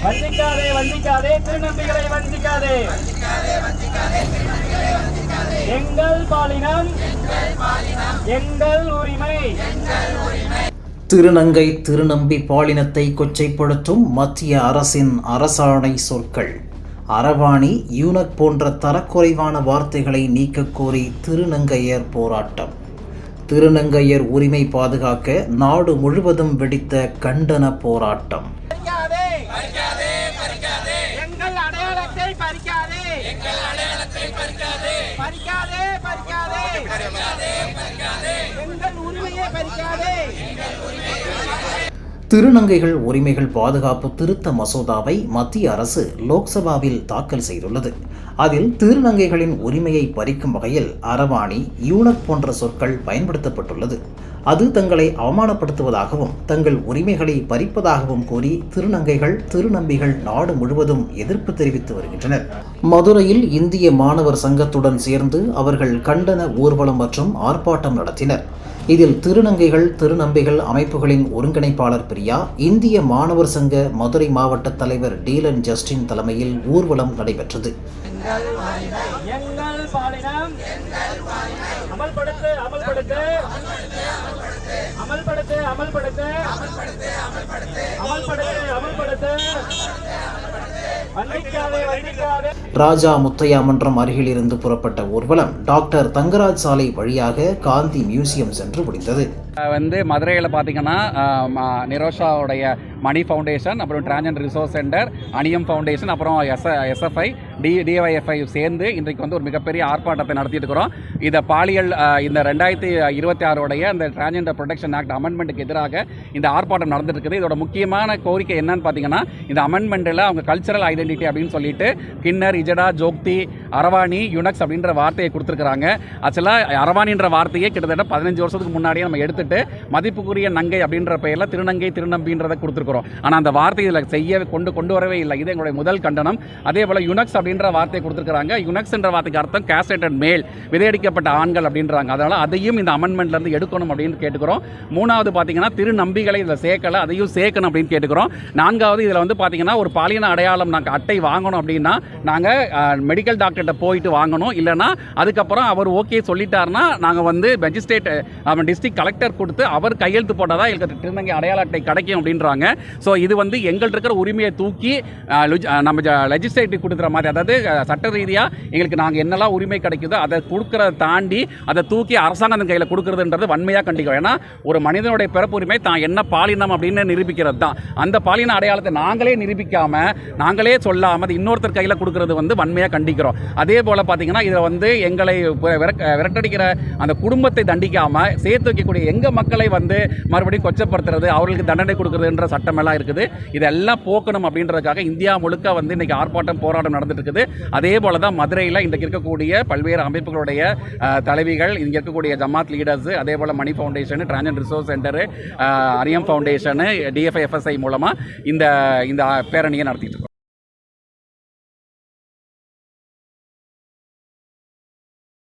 வஞ்சிக்காதே வஞ்சிக்காதே திருநம்பிகளை வஞ்சிக்காதே. எங்கள் பாலினம் எங்கள் உரிமை. திருநங்கை திருநம்பி பாலினத்தை கொச்சைப்படுத்தும் மத்திய அரசின் அரசாணை சொற்கள். அரவாணி யூனக் போன்ற தரக்குறைவான வார்த்தைகளை நீக்கக் கோரி திருநங்கையர் போராட்டம். திருநங்கையர் உரிமை பாதுகாக்க நாடு முழுவதும் வெடித்த கண்டன போராட்டம். திருநங்கைகள் உரிமைகள் பாதுகாப்பு திருத்த மசோதாவை மத்திய அரசு லோக்சபாவில் தாக்கல் செய்துள்ளது. அதில் திருநங்கைகளின் உரிமையை பறிக்கும் வகையில் அரவாணி யூனக் போன்ற சொற்கள் பயன்படுத்தப்பட்டுள்ளது. அது தங்களை அவமானப்படுத்துவதாகவும் தங்கள் உரிமைகளை பறிப்பதாகவும் கூறி திருநங்கைகள் திருநம்பிகள் நாடு முழுவதும் எதிர்ப்பு தெரிவித்து வருகின்றனர். மதுரையில் இந்திய மாணவர் சங்கத்துடன் சேர்ந்து அவர்கள் கண்டன ஊர்வலம் மற்றும் ஆர்ப்பாட்டம் நடத்தினர். இதில் திருநங்கைகள் திருநம்பிகள் அமைப்புகளின் ஒருங்கிணைப்பாளர் பிரியா, இந்திய மாணவர் சங்க மதுரை மாவட்ட தலைவர் டீலன் ஜஸ்டின் தலைமையில் ஊர்வலம் நடைபெற்றது. ராஜா முத்தையா மன்றம் அருகில் இருந்து புறப்பட்ட ஊர்வலம் டாக்டர் தங்கராஜ் சாலை வழியாக காந்தி மியூசியம் சென்று முடிந்தது. மதுரையில் பார்த்தீங்கன்னா நிரோஷாவுடைய மணி ஃபவுண்டேஷன், அப்புறம் டிரான்ஜெண்டர் ரிசோர்ஸ் சென்டர், அணியம் ஃபவுண்டேஷன், அப்புறம் எஸ்எஃப்ஐ டிஒய்எஃப்ஐ சேர்ந்து இன்றைக்கு ஒரு மிகப்பெரிய ஆர்ப்பாட்டத்தை நடத்திட்டு இருக்கிறோம். இதை பாலியல் இந்த 2026 அந்த டிரான்ஜெண்டர் ப்ரொடெக்ஷன் ஆக்ட் அமெண்ட்மெண்ட்டுக்கு எதிராக இந்த ஆர்ப்பாட்டம் நடந்துட்டு இருக்குது. இதோட முக்கியமான கோரிக்கை என்னன்னு பார்த்தீங்கன்னா, இந்த அமெண்ட்மெண்ட்டில் அவங்க கல்ச்சரல் ஐடென்டிட்டி அப்படின்னு சொல்லிட்டு கின்னர், இஜடா, ஜோக்தி, அரவாணி, யுனக்ஸ் அப்படின்ற வார்த்தையை கொடுத்துருக்காங்க. ஆக்சுவலாக அரவாணின்ற வார்த்தையே கிட்டத்தட்ட 15 வருஷத்துக்கு முன்னாடியே நம்ம எடுத்துட்டு மதிப்புக்குரிய நங்கை அப்படின்ற பெயரில் திருநங்கை திருநம்பின்றதை கொடுத்துருக்கிறோம். ஆனால் அந்த வார்த்தை இதில் செய்ய கொண்டு வரவே இல்லை. இது எங்களுடைய முதல் கண்டனம். அதே போல் யுனக்ஸ் அப்படின்ற வார்த்தையை கொடுத்துருக்காங்க. யுனக்ஸ் என்ற வார்த்தைக்கு அர்த்தம் கேஸ்ட்ரேட்டட் மேல், விதையடிக்கப்பட்ட ஆண்கள் அப்படின்றாங்க. அதனால் அதையும் இந்த அமெண்ட்மெண்ட்லேருந்து எடுக்கணும் அப்படின்னு கேட்டுக்கிறோம். மூணாவது பார்த்தீங்கன்னா திருநம்பிகளை இதில் சேர்க்கலை, அதையும் சேர்க்கணும் அப்படின்னு கேட்டுக்கிறோம். நான்காவது இதில் பார்த்தீங்கன்னா ஒரு பாலின அடையாளம் நாங்கள் அட்டை வாங்கணும் அப்படின்னா நாங்கள் மெடிக்கல் டாக்டர்கிட்ட போயிட்டு வாங்கணும். இல்லைனா அதுக்கப்புறம் அவர் ஓகே சொல்லிட்டாருன்னா நாங்கள் மெஜிஸ்ட்ரேட் டிஸ்ட்ரிக்ட் கலெக்டர் கொடுத்து அவர் கையெழுத்து போட்டால் தான் எங்களுக்கு திருநங்கை அடையாள அட்டை கிடைக்கும் அப்படின்றாங்க. ஸோ இது எங்கள்கிட்ட இருக்கிற உரிமையை தூக்கி நம்ம லெஜிஸ்லேட்டிவ் கொடுக்குற மாதிரி, அதாவது சட்ட ரீதியாக எங்களுக்கு நாங்கள் என்னெல்லாம் உரிமை கிடைக்குதோ அதை கொடுக்குறத தாண்டி அதை தூக்கி அரசாங்கத்தின் கையில் கொடுக்குறதுன்றது வன்மையாக கண்டிக்கிறோம். ஏன்னா ஒரு மனிதனுடைய பிறப்பு உரிமை தான் என்ன பாலினம் அப்படின்னு நிரூபிக்கிறது தான். அந்த பாலின அடையாளத்தை நாங்களே நிரூபிக்காமல் நாங்களே சொல்லாமல் அது இன்னொருத்தர் கையில் கொடுக்குறது வன்மையாக கண்டிக்கிறோம். அதே போல் பார்த்தீங்கன்னா இதை எங்களை விரட்டடிக்கிற அந்த குடும்பத்தை தண்டிக்காமல் சேர்த்து வைக்கக்கூடிய எங்கள் மக்களை மறுபடியும் கொச்சப்படுத்துறது, அவர்களுக்கு தண்டனை கொடுக்குறதுன்ற சட்டமெல்லாம் இருக்குது. இதெல்லாம் போக்கணும் அப்படின்றதுக்காக இந்தியா முழுக்க இன்னைக்கு ஆர்ப்பாட்டம் போராட்டம் நடந்துட்டு இருக்குது. அதே போல தான் மதுரையில் இன்றைக்கு இருக்கக்கூடிய பல்வேறு அமைப்புகளுடைய தலைவிகள், இங்கே இருக்கக்கூடிய ஜமாத் லீடர்ஸ், அதே போல் Mani foundation, transgender resource centre, Ariyam foundation, TFIFSI மூலமாக இந்த பேரணியை நடத்திட்டு இருக்கோம்.